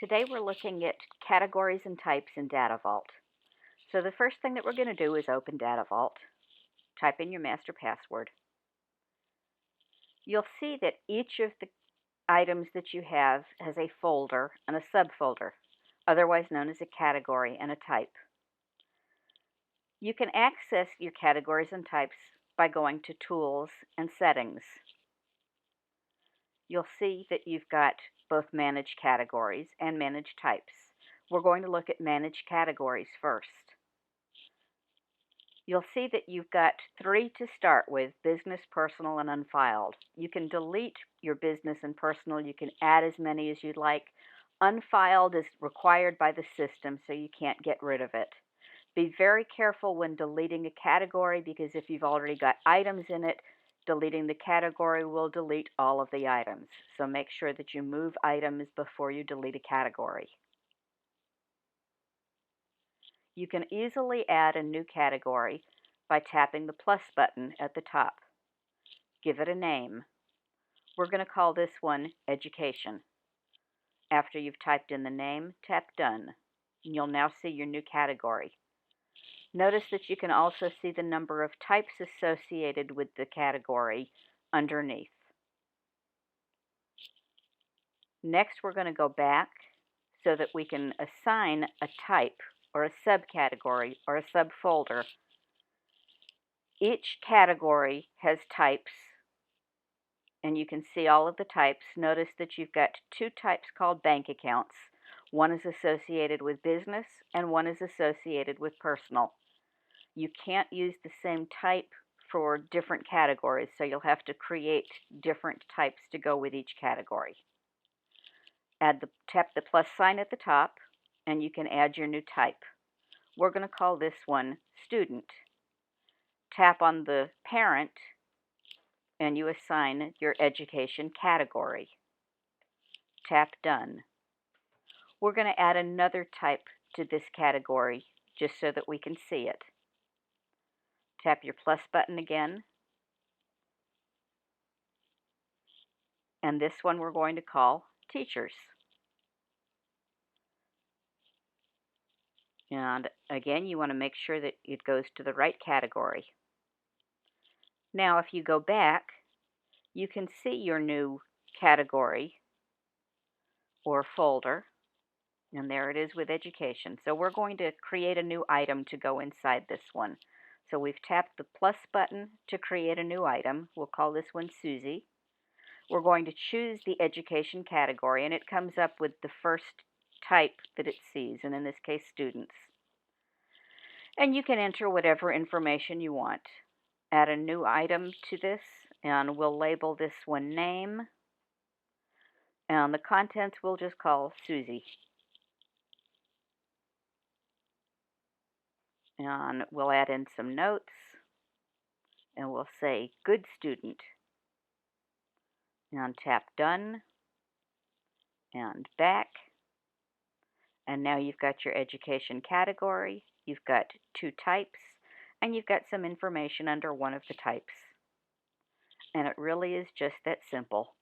Today we're looking at categories and types in DataVault. So the first thing that we're going to do is open DataVault, type in your master password. You'll see that each of the items that you have has a folder and a subfolder, otherwise known as a category and a type. You can access your categories and types by going to Tools and Settings. You'll see that you've got both Manage Categories and Manage Types. We're going to look at Manage Categories first. You'll see that you've got 3 to start with: business, personal, and unfiled. You can delete your business and personal. You can add as many as you'd like. Unfiled is required by the system, so you can't get rid of it. Be very careful when deleting a category, because if you've already got items in it, deleting the category will delete all of the items. So make sure that you move items before you delete a category. You can easily add a new category by tapping the plus button at the top. Give it a name. We're going to call this one Education. After you've typed in the name, tap Done, and you'll now see your new category. Notice that you can also see the number of types associated with the category underneath. Next, we're going to go back so that we can assign a type or a subcategory or a subfolder. Each category has types, and you can see all of the types. Notice that you've got 2 types called bank accounts. One is associated with business and one is associated with personal. You can't use the same type for different categories, so you'll have to create different types to go with each category. Tap the plus sign at the top, and you can add your new type. We're going to call this one Student. Tap on the parent, and you assign your education category. Tap Done. We're going to add another type to this category just so that we can see it. Tap your plus button again, and this one we're going to call Teachers. And again, you want to make sure that it goes to the right category. Now, if you go back, you can see your new category or folder, and there it is with Education. So we're going to create a new item to go inside this one. So we've tapped the plus button to create a new item. We'll call this one Susie. We're going to choose the education category, and it comes up with the first type that it sees, and in this case, students. And you can enter whatever information you want. Add a new item to this, and we'll label this one Name, and the contents we'll just call Susie. And we'll add in some notes, and we'll say Good Student, and tap Done, and back. And now you've got your education category, you've got 2 types, and you've got some information under one of the types. And it really is just that simple.